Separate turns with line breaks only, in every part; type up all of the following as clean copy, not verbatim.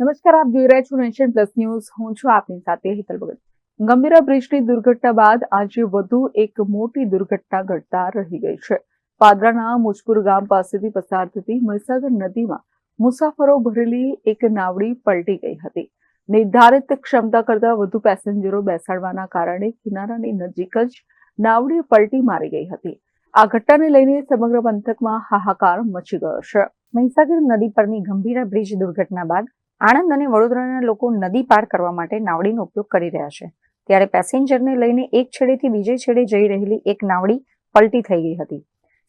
નમસ્કાર, આપ જોઈ રહ્યા છો નેશન પ્લસ ન્યૂઝ. હું છું આપની સાથે હેતલ ભગત. ગંભીરા બ્રિજની દુર્ઘટના બાદ આજે વધુ એક મોટી દુર્ઘટના ઘટતા રહી ગઈ છે. પાદરાના મુજપુર ગામ પાસેથી પસાર થતી મહીસાગર નદીમાં મુસાફરો ભરેલી એક નાવડી પલટી ગઈ હતી. નિર્ધારિત ક્ષમતા કરતાં વધુ પેસેન્જરો બેસાડવાના કારણે કિનારાની નજીક જ નાવડી પલટી મારી ગઈ હતી. આ ઘટનાને લઈને સમગ્ર પંથકમાં હાહાકાર મચી ગયો છે. મહીસાગર નદી પરની ગંભીરા બ્રિજ દુર્ઘટના બાદ આણંદ અને વડોદરાના લોકો નદી પાર કરવા માટે નાવડીનો ઉપયોગ કરી રહ્યા છે. ત્યારે પેસેન્જરને લઈને એક છેડેથી બીજે છેડે જઈ રહેલી એક નાવડી પલટી થઈ ગઈ હતી.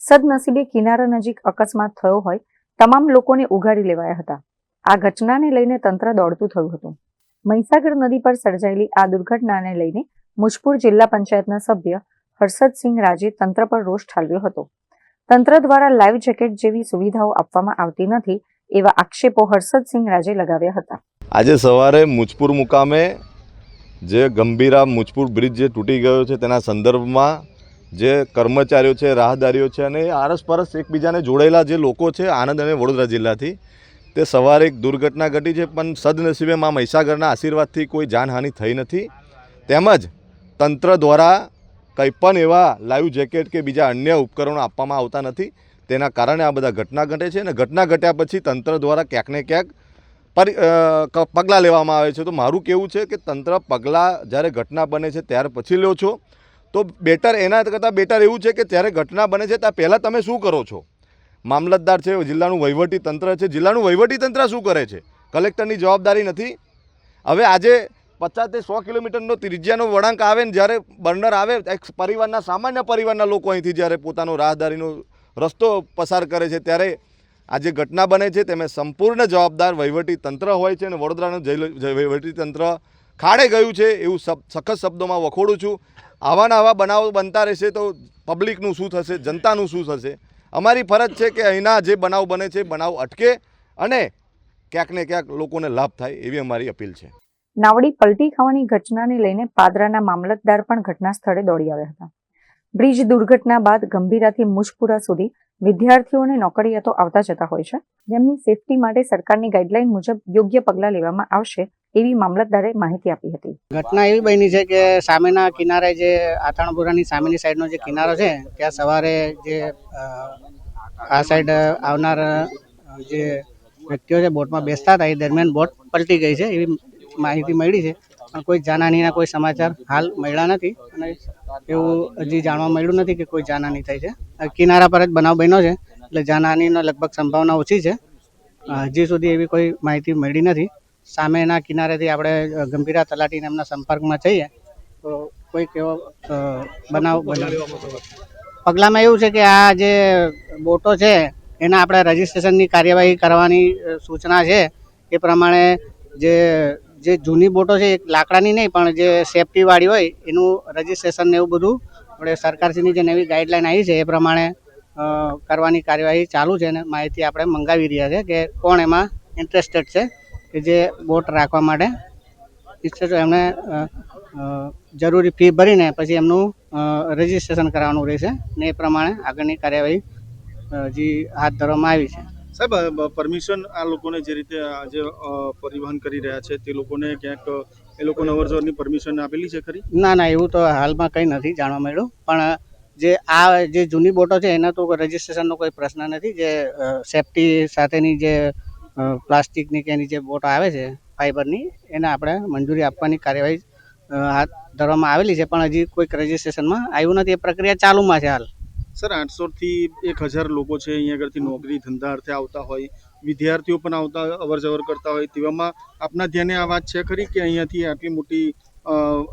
સદનસીબે કિનારા નજીક અકસ્માત થયો હોય તમામ લોકોને ઉગારી લેવાયા હતા. આ ઘટનાને લઈને તંત્ર દોડતું થયું હતું. મહીસાગર નદી પર સર્જાયેલી આ દુર્ઘટનાને લઈને મુજપુર જિલ્લા પંચાયતના સભ્ય હર્ષદસિંહ રાજે તંત્ર પર રોષ ઠાલવ્યો હતો. તંત્ર દ્વારા લાઈવ જેકેટ જેવી સુવિધાઓ આપવામાં આવતી નથી એવા આક્ષેપો હર્ષદસિંહ રાજે લગાવ્યા હતા.
આજે સવારે મુજપુર મુકામે જે ગંભીરા મુજપુર બ્રિજ જે તૂટી ગયો છે તેના સંદર્ભમાં જે કર્મચારીઓ છે, રાહદારીઓ છે અને આરસપરસ એકબીજાને જોડેલા જે લોકો છે આણંદ અને વડોદરા જિલ્લાથી, તે સવારે એક દુર્ઘટના ઘટી છે. પણ સદનસીબે માં મહીસાગરના આશીર્વાદથી કોઈ જાનહાનિ થઈ નથી. તેમજ તંત્ર દ્વારા કંઈ પણ એવા લાઈવ જેકેટ કે બીજા અન્ય ઉપકરણો આપવામાં આવતા નથી. તેના કારણે આ બધા ઘટના ઘટે છે અને ઘટના ઘટ્યા પછી તંત્ર દ્વારા ક્યાંક ને ક્યાંક પગલાં લેવામાં આવે છે. તો મારું કહેવું છે કે તંત્ર પગલાં જ્યારે ઘટના બને છે ત્યાર પછી લો છો તો બેટર, એના કરતાં બેટર એવું છે કે જ્યારે ઘટના બને છે ત્યાં પહેલાં તમે શું કરો છો? મામલતદાર છે, જિલ્લાનું વહીવટી તંત્ર છે, જિલ્લાનું વહીવટી તંત્ર શું કરે છે? કલેક્ટરની જવાબદારી નથી? હવે આજે 50-100 કિલોમીટરનો ત્રિજ્યાનો વળાંક આવે ને જ્યારે બર્નર આવે, એક પરિવારના, સામાન્ય પરિવારના લોકો અહીંથી જ્યારે પોતાનો રાહદારીનો રસ્તો પસાર કરે છે ત્યારે આ જે ઘટના બને છે તેમાં સંપૂર્ણ જવાબદાર વહીવટી તંત્ર હોય છે. અને વડોદરાનું વહીવટી તંત્ર ખાડે ગયું છે એવું સખત શબ્દોમાં વખોડું છું. આવા બનાવો બનતા રહેશે તો પબ્લિકનું શું થશે, જનતાનું શું થશે? અમારી ફરજ છે કે અહીંના જે બનાવ બને છે બનાવ અટકે અને ક્યાંક ને ક્યાંક લોકોને લાભ થાય એવી અમારી અપીલ છે.
નાવડી પલટી ખાવાની ઘટનાને લઈને પાદરાના મામલતદાર પણ ઘટના સ્થળે દોડી આવ્યા હતા. બ્રિજ દુર્ઘટના બાદ ગંભીરાથી મુજપુરા સુધી વિદ્યાર્થીઓને નોકરિયાતો આવતા જતા હોય છે. જેમની સેફટી માટે સરકારની ગાઈડલાઈન મુજબ યોગ્ય પગલાં લેવામાં આવશે એવી મામલતદારે માહિતી આપી હતી.
ઘટના એવી બની છે કે સામેના કિનારે જે આથાણપુરાની સામેની સાઈડનો જે કિનારો છે ત્યાં સવારે જે આ સાઈડ આવનાર જે વ્યક્તિઓ છે બોટમાં બેસતા હતા એ દરમિયાન બોટ પલટી ગઈ છે એવી માહિતી મળી છે. પણ કોઈ જાનહાનિના કોઈ સમાચાર હાલ મળ્યા નથી અને એવું હજી જાણવા મળ્યું નથી કે કોઈ જાનહાનિ થઈ છે. કિનારા પર જ બનાવ બન્યો છે એટલે જાનહાનિનો લગભગ સંભાવના ઓછી છે. હજી સુધી એવી કોઈ માહિતી મળી નથી. સામેના કિનારેથી આપણે ગંભીરા તલાટીને એમના સંપર્કમાં જઈએ તો કોઈક એવો બનાવ પગલામાં એવું છે કે આ જે બોટો છે એના આપણે રજીસ્ટ્રેશનની કાર્યવાહી કરવાની સૂચના છે. એ પ્રમાણે જે જૂની બોટો છે એ લાકડાની નહીં પણ જે સેફટીવાળી હોય એનું રજીસ્ટ્રેશન ને એવું બધું આપણે સરકારશ્રીની જે નવી ગાઈડલાઈન આવી છે એ પ્રમાણે કરવાની કાર્યવાહી ચાલુ છે અને માહિતી આપણે મંગાવી રહ્યા છે કે કોણ એમાં ઇન્ટરેસ્ટેડ છે કે જે બોટ રાખવા માટે ઈચ્છે તો એમને જરૂરી ફી ભરીને પછી એમનું રજીસ્ટ્રેશન કરાવવાનું રહેશે ને એ પ્રમાણે આગળની કાર્યવાહી હજી હાથ ધરવામાં આવી છે.
સાહેબ, પરમિશન આ લોકોને જે રીતે આજે પરિવહન કરી રહ્યા છે તે લોકોને ક્યાંક એ લોકોને અવરજવરની પરમિશન આપેલી છે ખરી?
ના, એવું તો હાલમાં કંઈ નથી જાણવા મળ્યું. પણ જે જૂની બોટો છે એના તો રજીસ્ટ્રેશનનો કોઈ પ્રશ્ન નથી. જે સેફટી સાથેની જે પ્લાસ્ટિકની કે એની જે બોટો આવે છે ફાઈબરની, એને આપણે મંજૂરી આપવાની કાર્યવાહી હાથ ધરવામાં આવેલી છે. પણ હજી કોઈક રજીસ્ટ્રેશનમાં આવ્યું નથી. એ પ્રક્રિયા ચાલુમાં છે હાલ.
સર, 800થી 1000 લોકો છે અહીંયા આગળથી નોકરી ધંધા અર્થે આવતા હોય, વિદ્યાર્થીઓ પણ આવતા અવરજવર કરતા હોય, તેવામાં આપના ધ્યાને આ વાત છે ખરી કે અહીંયાથી આટલી મોટી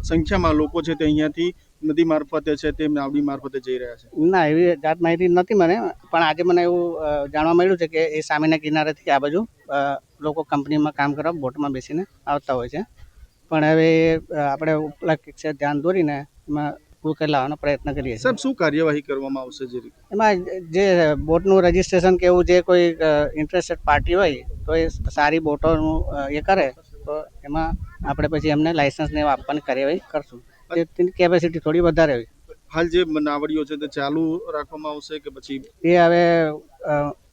સંખ્યામાં લોકો છે તે અહીંયાથી નદી મારફતે છે તે નાવડી મારફતે જઈ રહ્યા છે?
ના, એવી જાત માહિતી નથી મને. પણ આજે મને એવું જાણવા મળ્યું છે કે એ સામેના કિનારેથી આ બાજુ લોકો કંપનીમાં કામ કરવા બોટમાં બેસીને આવતા હોય છે. પણ હવે આપણે ઉપલા કક્ષાએ ધ્યાન દોરીને એમાં ઉકેલ લાવવાનો પ્રયત્ન કરીએ છીએ.
સાહેબ, શું કાર્યવાહી કરવામાં આવશે? જે રીતે
એમાં જે બોટનું રજીસ્ટ્રેશન કે એવું જે કોઈ ઇન્ટરેસ્ટેડ પાર્ટી હોય તો એ સારી બોટોનું એ કરે તો એમાં આપણે પછી એમને લાઇસન્સ ને આપવાની કાર્યવાહી કરશું. તેની કેપેસિટી થોડી વધારે હોય.
હાલ જે નાવડીઓ છે તે ચાલુ રાખવામાં આવશે કે પછી
એ હવે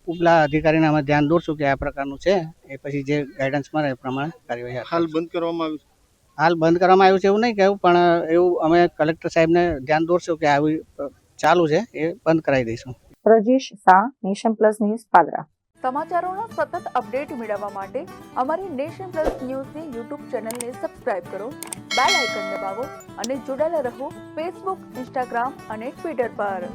ઉપલા અધિકારીને અમે ધ્યાન દોરશું કે આ પ્રકારનું છે, એ પછી જે ગાઈડન્સ મળે એ પ્રમાણે કાર્યવાહી હાથ
હાલ બંધ કરવામાં આવ્યું છે.
હાલ બંધ કરવામાં આવ્યું છે એવું નહીં કહેવું, પણ એવું અમે કલેક્ટર સાહેબને ધ્યાન દોરશું કે આવી ચાલુ છે એ બંધ કરાવી દઈશું.
Rajish Shah, nation plus news, Padra.
સમાચારોના સતત અપડેટ મેળવવા માટે અમારી નેશન પ્લસ ન્યૂઝની યુટ્યુબ ચેનલને સબસ્ક્રાઇબ કરો, બેલ આઇકન દબાવો અને જોડાયેલા રહો ફેસબુક, ઇન્સ્ટાગ્રામ અને ટ્વિટર પર.